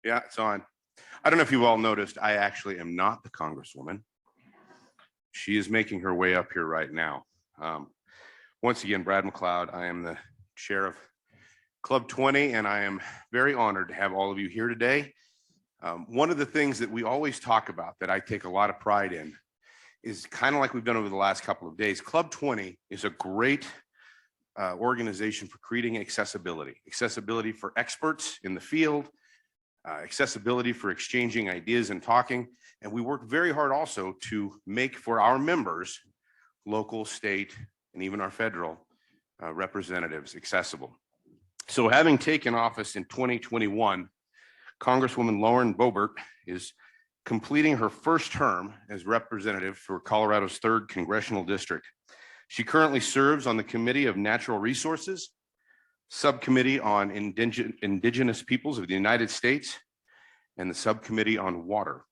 Yeah, it's on. I don't know if you all noticed, I actually am not the Congresswoman. She is making her way up here right now. Once again, Brad McLeod, I am the chair of Club 20, and I am very honored to have all of you here today. One of the things that we always talk about that I take a lot of pride in is kind of like we've done over the last couple of days. Club 20 is a great organization for creating accessibility for experts in the field, accessibility for exchanging ideas and talking. And we work very hard also to make for our members, local, state, and even our federal representatives accessible. So having taken office in 2021, Congresswoman Lauren Boebert is completing her first term as representative for Colorado's 3rd Congressional District. She currently serves on the Committee of Natural Resources, Subcommittee on Indigenous Peoples of the United States, and the Subcommittee on Water,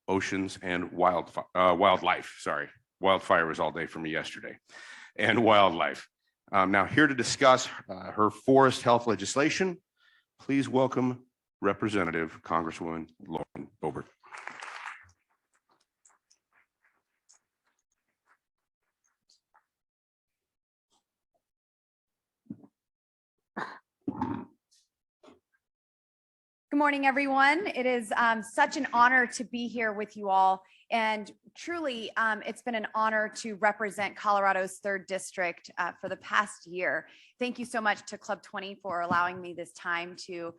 Oceans, and Wildlife. Sorry, wildfire was all day for me yesterday, and wildlife. Now here to discuss her forest health legislation, please welcome Representative Congresswoman Lauren Boebert. Good morning, everyone. It is such an honor to be here with you all. And truly, it's been an honor to represent Colorado's 3rd District for the past year. Thank you so much to Club 20 for allowing me this time to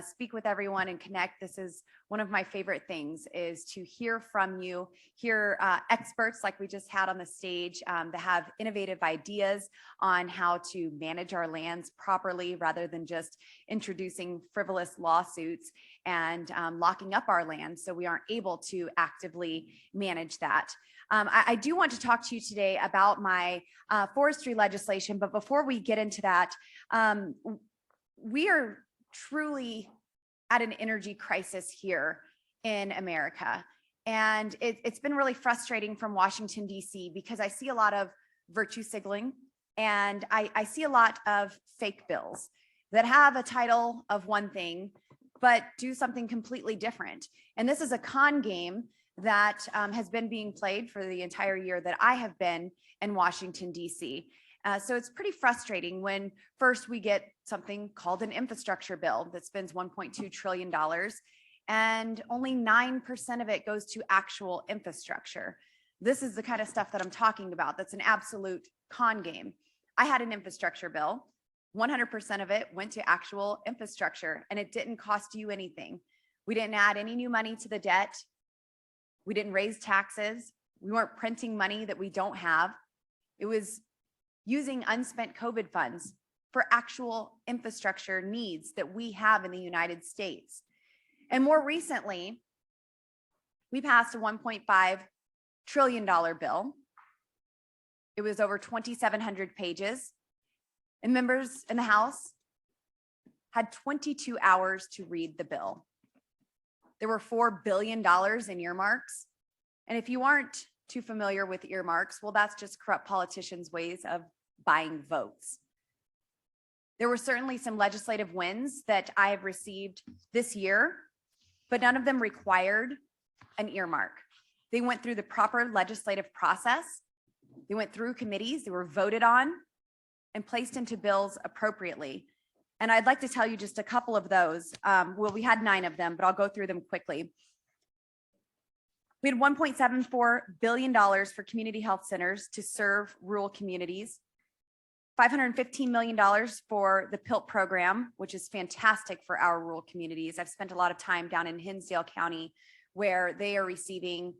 speak with everyone and connect. This is one of my favorite things, is to hear from you, hear experts like we just had on the stage that have innovative ideas on how to manage our lands properly rather than just introducing frivolous lawsuits and locking up our land so we aren't able to actively manage that. I do want to talk to you today about my forestry legislation, but before we get into that, we are truly at an energy crisis here in America. And it's been really frustrating from Washington, D.C., because I see a lot of virtue signaling and I see a lot of fake bills that have a title of one thing, but do something completely different. And this is a con game that has been being played for the entire year that I have been in Washington, D.C. So it's pretty frustrating when first we get something called an infrastructure bill that spends $1.2 trillion and only 9% of it goes to actual infrastructure. This is the kind of stuff that I'm talking about. That's an absolute con game. I had an infrastructure bill. 100% of it went to actual infrastructure and it didn't cost you anything. We didn't add any new money to the debt. We didn't raise taxes. We weren't printing money that we don't have. It was using unspent COVID funds for actual infrastructure needs that we have in the United States. And more recently, we passed a $1.5 trillion bill. It was over 2,700 pages. And members in the House had 22 hours to read the bill. There were $4 billion in earmarks. And if you aren't too familiar with earmarks, well, that's just corrupt politicians' ways of buying votes. There were certainly some legislative wins that I have received this year, but none of them required an earmark. They went through the proper legislative process. They went through committees, they were voted on and placed into bills appropriately. And I'd like to tell you just a couple of those. Well, we had 9 of them, but I'll go through them quickly. We had $1.74 billion for community health centers to serve rural communities. $515 million for the PILT program, which is fantastic for our rural communities. I've spent a lot of time down in Hinsdale County where they are receiving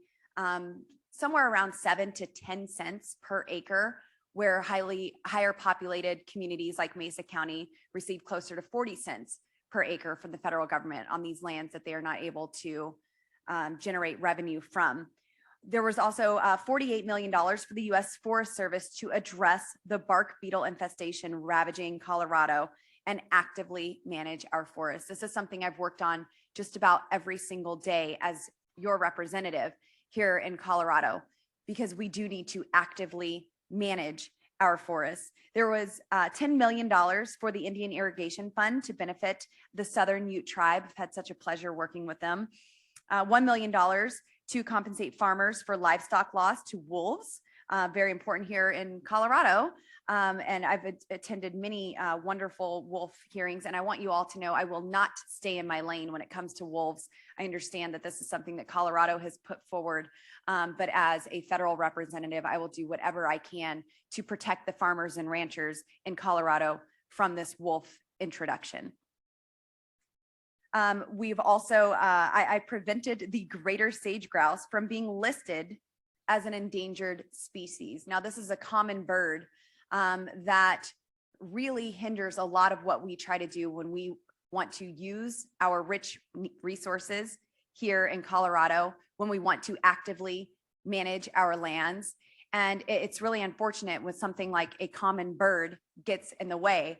somewhere around 7 to 10 cents per acre, where higher populated communities like Mesa County receive closer to 40 cents per acre from the federal government on these lands that they are not able to generate revenue from. There was also $48 million for the U.S. Forest Service to address the bark beetle infestation ravaging Colorado and actively manage our forests. This is something I've worked on just about every single day as your representative here in Colorado, because we do need to actively manage our forests. There was $10 million for the Indian Irrigation Fund to benefit the Southern Ute tribe. I've had such a pleasure working with them. $1 million to compensate farmers for livestock loss to wolves. Very important here in Colorado. And I've attended many wonderful wolf hearings, and I want you all to know I will not stay in my lane when it comes to wolves. I understand that this is something that Colorado has put forward, but as a federal representative, I will do whatever I can to protect the farmers and ranchers in Colorado from this wolf introduction. We've also, I prevented the greater sage grouse from being listed as an endangered species. Now, this is a common bird that really hinders a lot of what we try to do when we want to use our rich resources here in Colorado, when we want to actively manage our lands. And it's really unfortunate when something like a common bird gets in the way.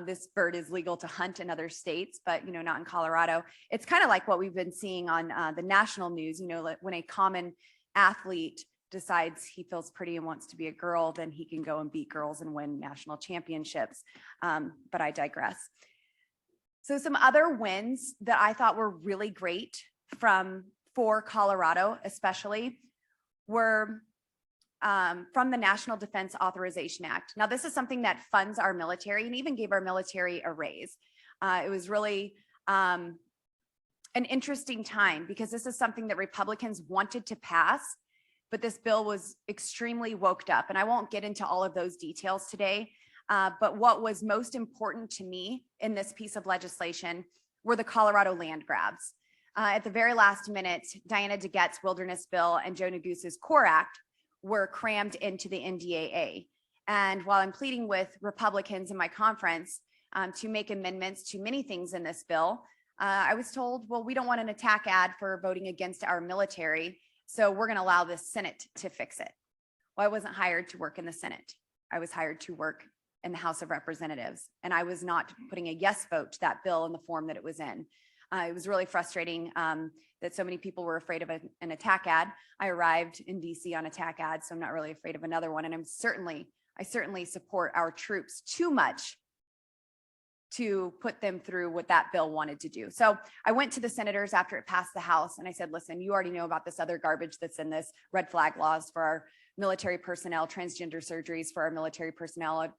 This bird is legal to hunt in other states, but not in Colorado. It's kind of like what we've been seeing on the national news, like when a common athlete decides he feels pretty and wants to be a girl, then he can go and beat girls and win national championships. But I digress. So some other wins that I thought were really great for Colorado, especially, were from the National Defense Authorization Act. Now, this is something that funds our military and even gave our military a raise. It was really an interesting time because this is something that Republicans wanted to pass, but this bill was extremely woked up. And I won't get into all of those details today. But what was most important to me in this piece of legislation were the Colorado land grabs. At the very last minute, Diana DeGette's Wilderness Bill and Joe Negus's CORE Act were crammed into the NDAA. And while I'm pleading with Republicans in my conference to make amendments to many things in this bill, I was told, well, we don't want an attack ad for voting against our military, so we're going to allow the Senate to fix it. Well, I wasn't hired to work in the Senate. I was hired to work in the House of Representatives, and I was not putting a yes vote to that bill in the form that it was in. It was really frustrating that so many people were afraid of an attack ad. I arrived in DC on attack ads, so I'm not really afraid of another one. And I certainly support our troops too much to put them through what that bill wanted to do. So I went to the senators after it passed the House and I said, listen, you already know about this other garbage that's in this, red flag laws for our military personnel, transgender surgeries for our military personnel,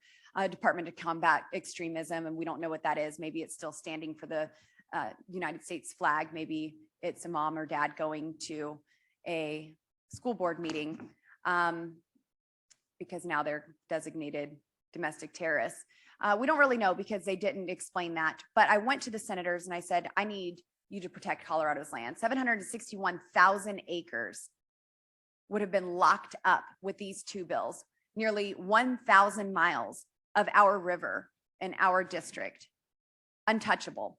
Department of Combat Extremism, and we don't know what that is. Maybe it's still standing for the United States flag. Maybe it's a mom or dad going to a school board meeting because now they're designated domestic terrorists. We don't really know because they didn't explain that. But I went to the senators and I said, I need you to protect Colorado's land. 761,000 acres would have been locked up with these two bills. Nearly 1,000 miles of our river in our district, untouchable.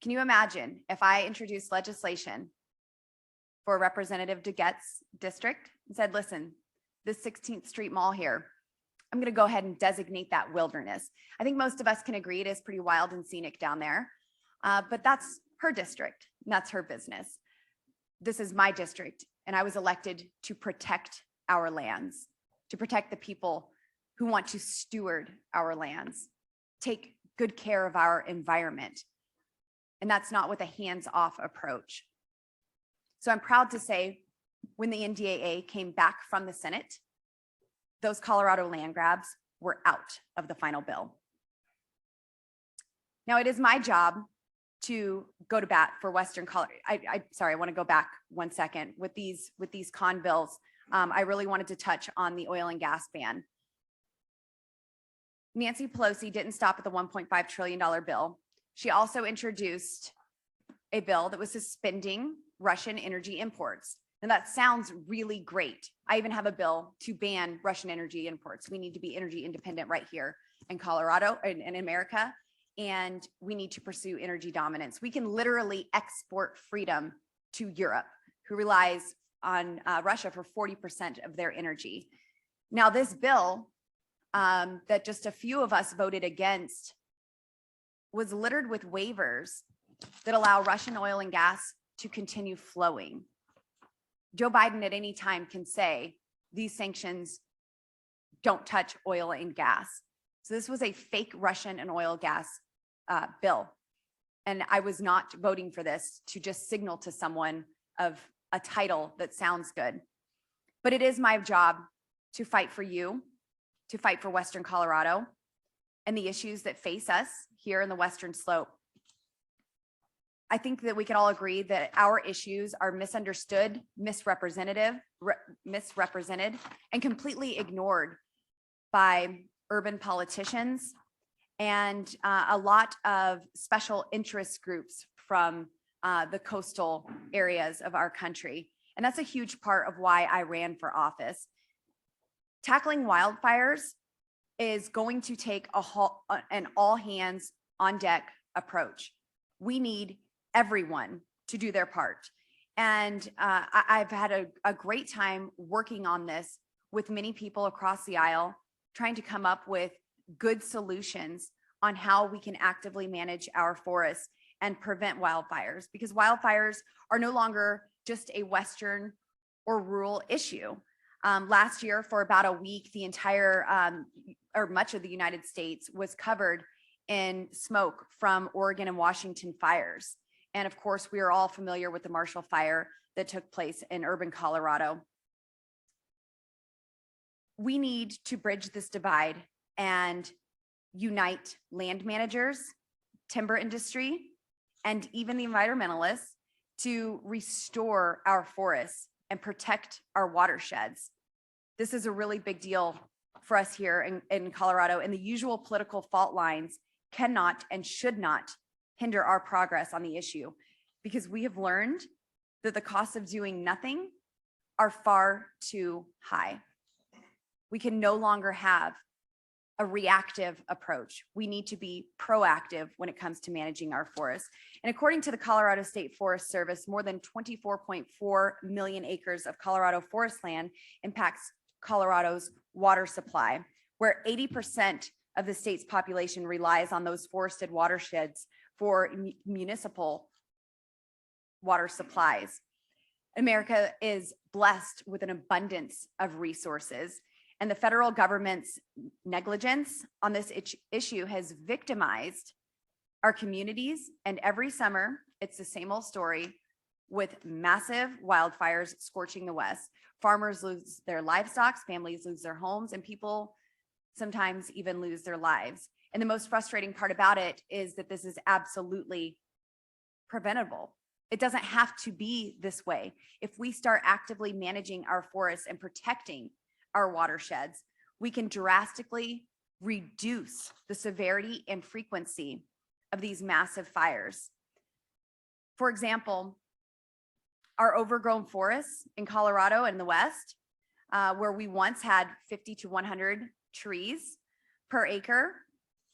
Can you imagine if I introduced legislation for Representative DeGette's district and said, listen, this 16th Street Mall here, I'm going to go ahead and designate that wilderness. I think most of us can agree it is pretty wild and scenic down there, but that's her district and that's her business. This is my district, and I was elected to protect our lands, to protect the people who want to steward our lands, take good care of our environment. And that's not with a hands-off approach. So I'm proud to say when the NDAA came back from the Senate, those Colorado land grabs were out of the final bill. Now it is my job to go to bat for Western Colorado. Sorry, I want to go back 1 second with these con bills. I really wanted to touch on the oil and gas ban. Nancy Pelosi didn't stop at the $1.5 trillion bill. She also introduced a bill that was suspending Russian energy imports. And that sounds really great. I even have a bill to ban Russian energy imports. We need to be energy independent right here in Colorado and in America. And we need to pursue energy dominance. We can literally export freedom to Europe, who relies on Russia for 40% of their energy. Now, this bill that just a few of us voted against was littered with waivers that allow Russian oil and gas to continue flowing. Joe Biden at any time can say these sanctions don't touch oil and gas. So this was a fake Russian and oil gas bill. And I was not voting for this to just signal to someone of a title that sounds good. But it is my job to fight for you, to fight for Western Colorado and the issues that face us here in the Western Slope. I think that we can all agree that our issues are misunderstood, misrepresented, and completely ignored by urban politicians and a lot of special interest groups from the coastal areas of our country. And that's a huge part of why I ran for office. Tackling wildfires is going to take an all hands on deck approach. We need everyone to do their part. And I've had a great time working on this with many people across the aisle, trying to come up with good solutions on how we can actively manage our forests and prevent wildfires, because wildfires are no longer just a Western or rural issue. Last year, for about a week, the entire or much of the United States was covered in smoke from Oregon and Washington fires. And of course, we are all familiar with the Marshall Fire that took place in urban Colorado. We need to bridge this divide and unite land managers, timber industry, and even the environmentalists to restore our forests and protect our watersheds. This is a really big deal for us here in Colorado, and the usual political fault lines cannot and should not hinder our progress on the issue, because we have learned that the costs of doing nothing are far too high. We can no longer have a reactive approach. We need to be proactive when it comes to managing our forests. And according to the Colorado State Forest Service, more than 24.4 million acres of Colorado forest land impacts Colorado's water supply, where 80% of the state's population relies on those forested watersheds for municipal water supplies. America is blessed with an abundance of resources, and the federal government's negligence on this issue has victimized our communities. And every summer, it's the same old story with massive wildfires scorching the West. Farmers lose their livestock, families lose their homes, and people sometimes even lose their lives. And the most frustrating part about it is that this is absolutely preventable. It doesn't have to be this way. If we start actively managing our forests and protecting our watersheds, we can drastically reduce the severity and frequency of these massive fires. For example, our overgrown forests in Colorado and the West, where we once had 50 to 100 trees per acre,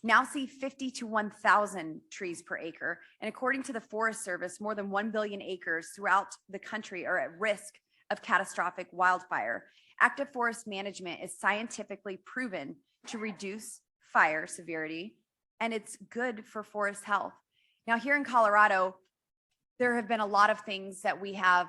now see 50 to 1,000 trees per acre. And according to the Forest Service, more than 1 billion acres throughout the country are at risk of catastrophic wildfire. Active forest management is scientifically proven to reduce fire severity, and it's good for forest health. Now, here in Colorado, there have been a lot of things that we have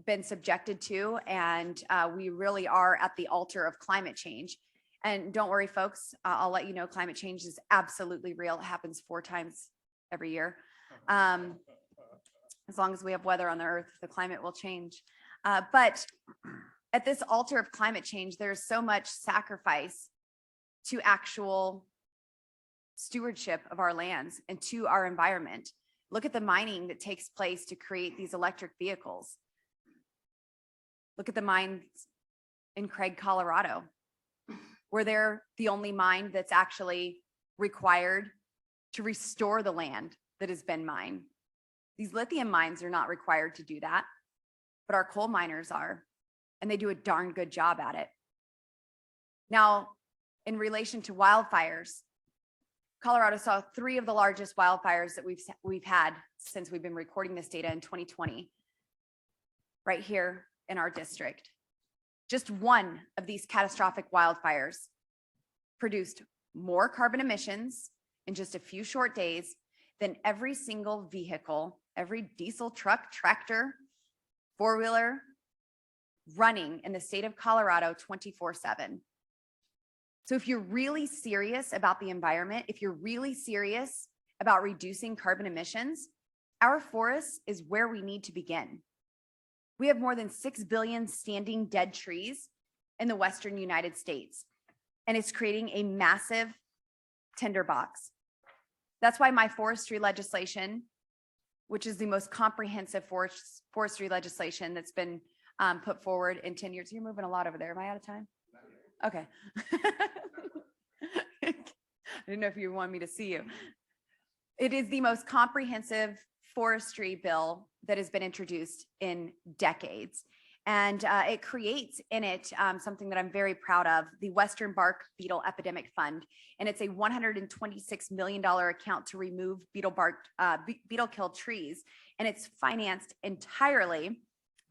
been subjected to, and we really are at the altar of climate change. And don't worry, folks, I'll let you know climate change is absolutely real. It happens 4 times every year. As long as we have weather on the earth, the climate will change. But at this altar of climate change, there's so much sacrifice to actual stewardship of our lands and to our environment. Look at the mining that takes place to create these electric vehicles. Look at the mines in Craig, Colorado, where they're the only mine that's actually required to restore the land that has been mined. These lithium mines are not required to do that, but our coal miners are, and they do a darn good job at it. Now, in relation to wildfires, Colorado saw 3 of the largest wildfires that we've had since we've been recording this data in 2020, right here in our district. Just one of these catastrophic wildfires produced more carbon emissions in just a few short days than every single vehicle, every diesel truck, tractor, 4-wheeler running in the state of Colorado 24/7. So if you're really serious about the environment, if you're really serious about reducing carbon emissions, our forests is where we need to begin. We have more than 6 billion standing dead trees in the Western United States, and it's creating a massive tinderbox. That's why my forestry legislation, which is the most comprehensive forestry legislation that's been put forward in 10 years. You're moving a lot over there. Am I out of time? Okay. I didn't know if you want me to see you. It is the most comprehensive forestry bill that has been introduced in decades. And it creates in it something that I'm very proud of, the Western Bark Beetle Epidemic Fund. And it's a $126 million account to remove beetle-killed trees. And it's financed entirely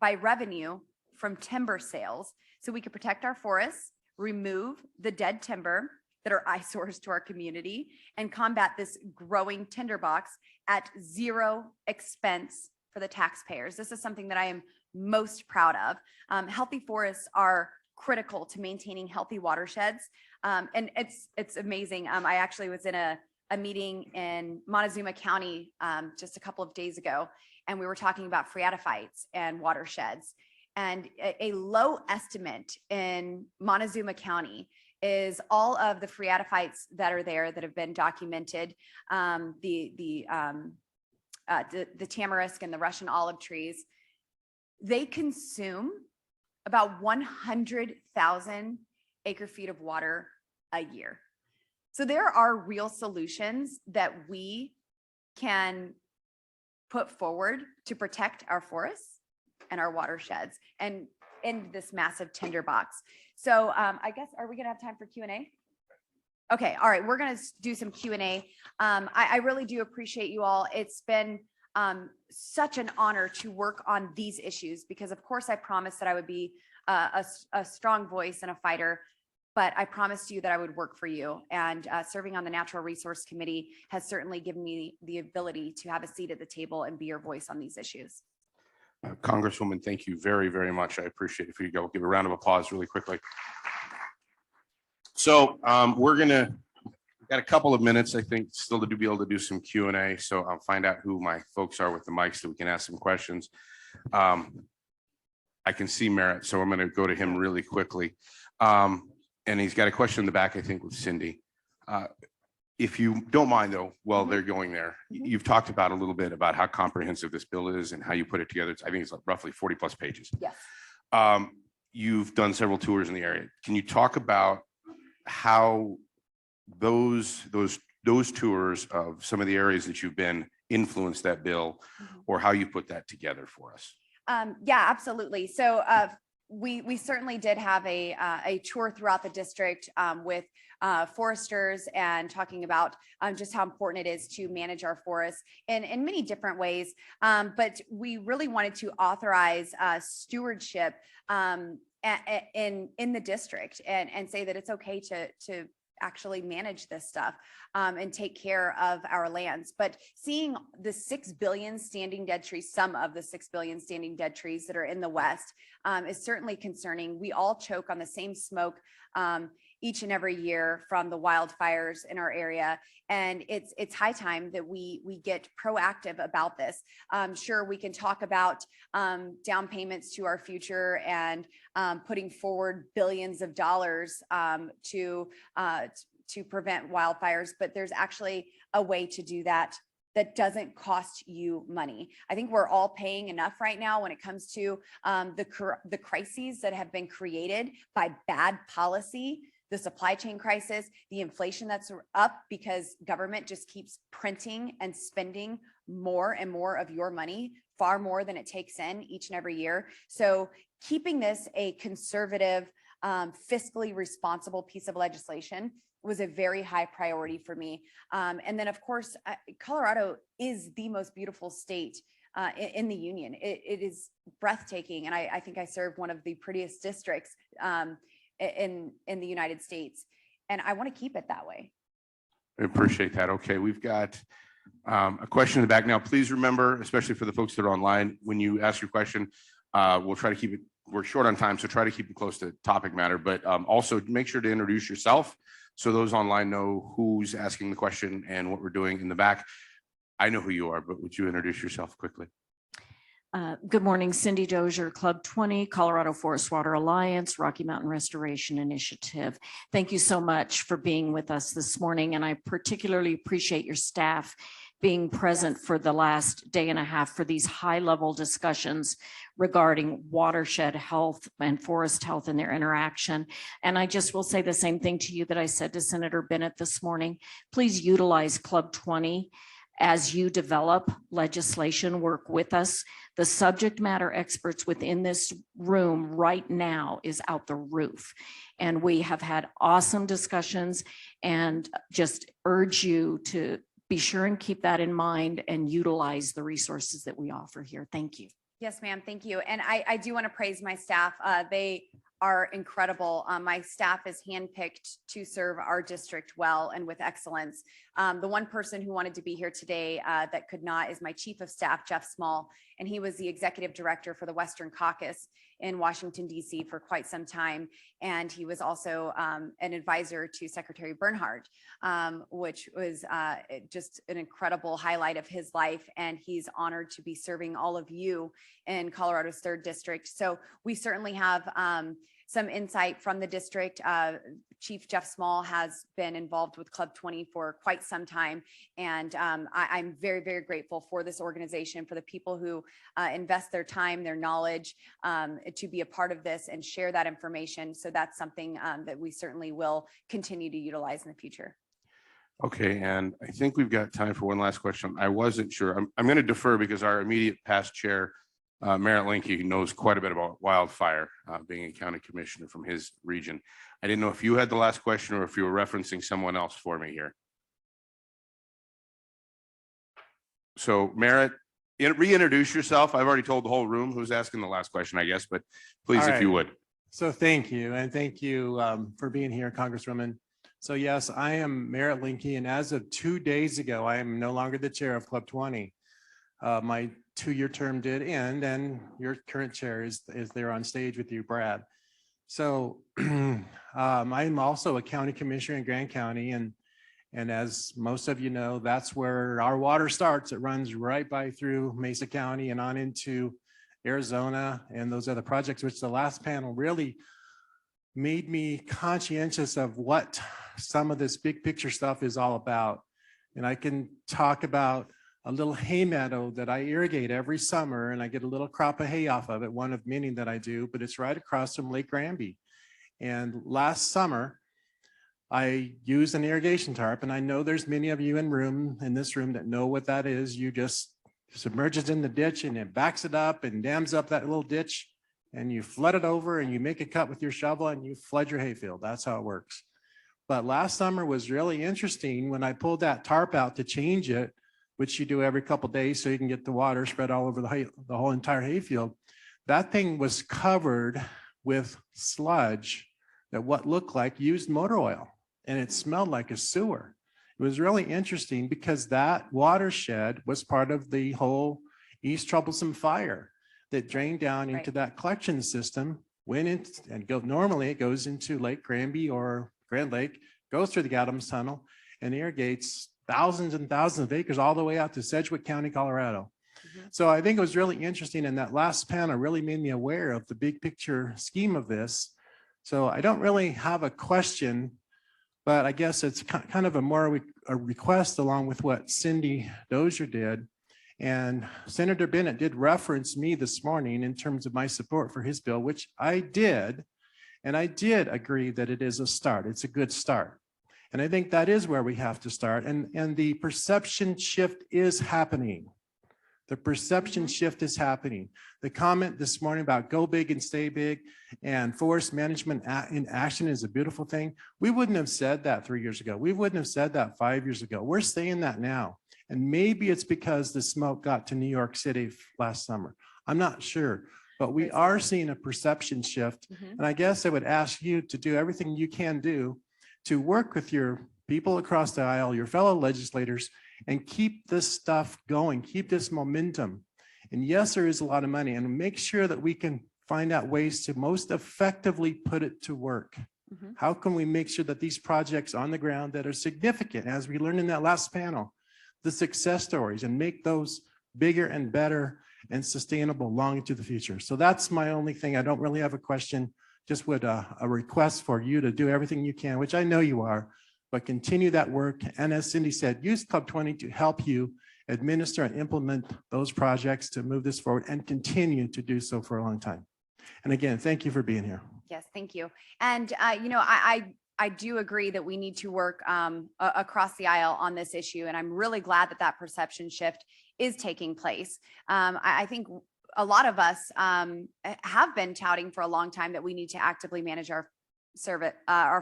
by revenue from timber sales. So we can protect our forests, remove the dead timber that are eyesores to our community, and combat this growing tinderbox at zero expense for the taxpayers. This is something that I am most proud of. Healthy forests are critical to maintaining healthy watersheds. And it's amazing. I actually was in a meeting in Montezuma County just a couple of days ago, and we were talking about phreatophytes and watersheds. And a low estimate in Montezuma County is all of the phreatophytes that are there that have been documented, the tamarisk and the Russian olive trees. They consume about 100,000 acre feet of water a year. So there are real solutions that we can put forward to protect our forests and our watersheds and end this massive tinderbox. So I guess, are we gonna have time for Q&A? Okay, all right, we're gonna do some Q&A. I really do appreciate you all. It's been such an honor to work on these issues because of course I promised that I would be a strong voice and a fighter, but I promised you that I would work for you. And serving on the Natural Resource Committee has certainly given me the ability to have a seat at the table and be your voice on these issues. Congresswoman, thank you very, very much. I appreciate it. If you go, give a round of applause really quickly. So got a couple of minutes, I think, still to be able to do some Q&A. So I'll find out who my folks are with the mics so we can ask some questions. I can see Merritt, so I'm going to go to him really quickly. And he's got a question in the back, I think, with Cindy. If you don't mind, though, while they're going there, you've talked about a little bit about how comprehensive this bill is and how you put it together. I think it's like roughly 40 plus pages. Yes. You've done several tours in the area. Can you talk about how those tours of some of the areas that you've been influenced that bill, or how you put that together for us? Yeah, absolutely. So we certainly did have a tour throughout the district with foresters and talking about just how important it is to manage our forests in many different ways. But we really wanted to authorize stewardship in the district and say that it's okay to actually manage this stuff and take care of our lands. But seeing the 6 billion standing dead trees, some of the 6 billion standing dead trees that are in the West is certainly concerning. We all choke on the same smoke each and every year from the wildfires in our area. And it's high time that we get proactive about this. Sure, we can talk about down payments to our future and putting forward billions of dollars to prevent wildfires, but there's actually a way to do that that doesn't cost you money. I think we're all paying enough right now when it comes to the crises that have been created by bad policy, the supply chain crisis, the inflation that's up because government just keeps printing and spending more and more of your money, far more than it takes in each and every year. So keeping this a conservative, fiscally responsible piece of legislation was a very high priority for me. And then of course, Colorado is the most beautiful state in the union. It is breathtaking. And I think I serve one of the prettiest districts in the United States. And I want to keep it that way. I appreciate that. Okay, we've got a question in the back now. Please remember, especially for the folks that are online, when you ask your question, we'll try to keep it we're short on time, so try to keep it close to topic matter, but also make sure to introduce yourself so those online know who's asking the question and what we're doing in the back. I know who you are, but would you introduce yourself quickly? Good morning, Cindy Dozier, Club 20, Colorado Forest Water Alliance, Rocky Mountain Restoration Initiative. Thank you so much for being with us this morning, and I particularly appreciate your staff being present for the last day and a half for these high-level discussions regarding watershed health and forest health and their interaction. And I just will say the same thing to you that I said to Senator Bennett this morning. Please utilize Club 20 as you develop legislation. Work with us. The subject matter experts within this room right now is out the roof. And we have had awesome discussions, and just urge you to be sure and keep that in mind and utilize the resources that we offer here. Thank you. Yes, ma'am. Thank you. And I do want to praise my staff. They are incredible. My staff is handpicked to serve our district well and with excellence. The one person who wanted to be here today that could not is my chief of staff, Jeff Small, and he was the executive director for the Western Caucus in Washington, D.C. for quite some time. And he was also an advisor to Secretary Bernhardt, which was just an incredible highlight of his life. And he's honored to be serving all of you in Colorado's 3rd District. So we certainly have some insight from the district. Chief Jeff Small has been involved with Club 20 for quite some time. And I'm very, very grateful for this organization, for the people who invest their time, their knowledge to be a part of this and share that information. So that's something that we certainly will continue to utilize in the future. Okay, and I think we've got time for one last question. I wasn't sure. I'm going to defer because our immediate past chair, Merritt Linke, knows quite a bit about wildfire, being a county commissioner from his region. I didn't know if you had the last question or if you were referencing someone else for me here. So Merritt, reintroduce yourself. I've already told the whole room who's asking the last question, I guess, but please, if you would. So thank you. And thank you for being here, Congresswoman. So yes, I am Merritt Linke, and as of 2 days ago, I am no longer the chair of Club 20. My 2-year term did end, and your current chair is there on stage with you, Brad. So I'm also a county commissioner in Grand County, and as most of you know, that's where our water starts. It runs right by through Mesa County and on into Arizona and those other projects, which the last panel really made me conscientious of what some of this big picture stuff is all about. And I can talk about a little hay meadow that I irrigate every summer, and I get a little crop of hay off of it, one of many that I do, but it's right across from Lake Granby. And last summer, I used an irrigation tarp, and I know there's many of you in this room that know what that is. You just submerge it in the ditch, and it backs it up and dams up that little ditch, and you flood it over, and you make a cut with your shovel, and you flood your hayfield. That's how it works. But last summer was really interesting when I pulled that tarp out to change it, which you do every couple of days so you can get the water spread all over the whole entire hayfield. That thing was covered with sludge that what looked like used motor oil, and it smelled like a sewer. It was really interesting because that watershed was part of the whole East Troublesome fire that drained down into that collection system, went in and normally it goes into Lake Granby or Grand Lake, goes through the Adams Tunnel and irrigates thousands and thousands of acres all the way out to Sedgwick County, Colorado. So I think it was really interesting, and that last panel really made me aware of the big picture scheme of this. So I don't really have a question, but I guess it's kind of a request along with what Cindy Dozier did. And Senator Bennett did reference me this morning in terms of my support for his bill, which I did. And I did agree that it is a start. It's a good start. And I think that is where we have to start. And the perception shift is happening. The perception shift is happening. The comment this morning about go big and stay big and forest management in action is a beautiful thing. We wouldn't have said that 3 years ago. We wouldn't have said that 5 years ago. We're saying that now. And maybe it's because the smoke got to New York City last summer. I'm not sure, but we are seeing a perception shift. And I guess I would ask you to do everything you can do to work with your people across the aisle, your fellow legislators, and keep this stuff going, keep this momentum. And yes, there is a lot of money, and make sure that we can find out ways to most effectively put it to work. Mhm. How can we make sure that these projects on the ground that are significant, as we learned in that last panel, the success stories, and make those bigger and better and sustainable long into the future? So that's my only thing. I don't really have a question, just with a request for you to do everything you can, which I know you are, but continue that work. And as Cindy said, use Club 20 to help you administer and implement those projects to move this forward and continue to do so for a long time. And again, thank you for being here. Yes, thank you. And, I do agree that we need to work across the aisle on this issue. And I'm really glad that that perception shift is taking place. I think a lot of us have been touting for a long time that we need to actively manage our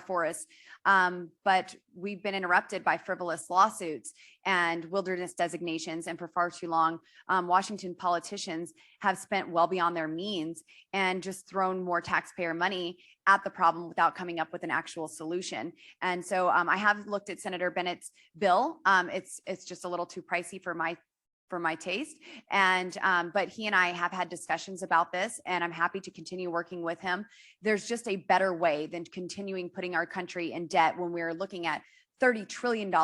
forests. But we've been interrupted by frivolous lawsuits and wilderness designations. And for far too long, Washington politicians have spent well beyond their means and just thrown more taxpayer money at the problem without coming up with an actual solution. And so I have looked at Senator Bennett's bill. It's just a little too pricey for my taste. And but he and I have had discussions about this, and I'm happy to continue working with him. There's just a better way than continuing putting our country in debt when we're looking at $30 trillion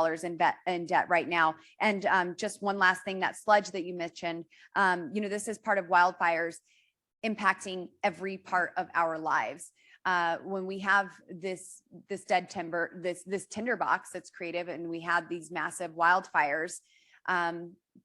in debt right now. And just one last thing, that sludge that you mentioned, this is part of wildfires impacting every part of our lives. When we have this dead timber, this tinderbox that's creative, and we have these massive wildfires,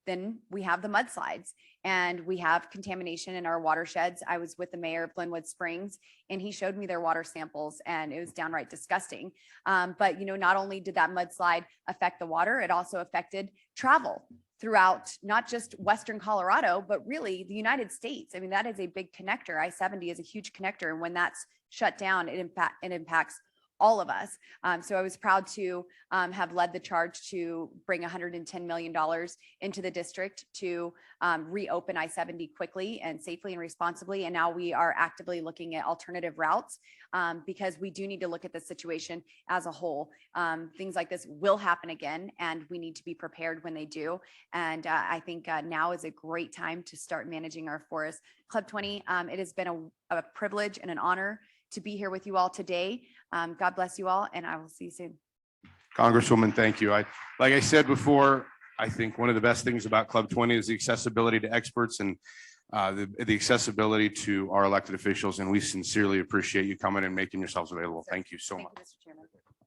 then we have the mudslides and we have contamination in our watersheds. I was with the mayor of Glenwood Springs, and he showed me their water samples, and it was downright disgusting. But not only did that mudslide affect the water, it also affected travel throughout not just Western Colorado, but really the United States. I mean, that is a big connector. I-70 is a huge connector, and when that's shut down, it impacts all of us. So I was proud to have led the charge to bring $110 million into the district to reopen I-70 quickly and safely and responsibly. And now we are actively looking at alternative routes because we do need to look at the situation as a whole. Things like this will happen again, and we need to be prepared when they do. And I think now is a great time to start managing our forests. Club 20, it has been a privilege and an honor to be here with you all today. God bless you all, and I will see you soon. Congresswoman, thank you. Like I said before, I think one of the best things about Club 20 is the accessibility to experts and the accessibility to our elected officials. And we sincerely appreciate you coming and making yourselves available. Thank you so much. Thank you, Mr. Chairman.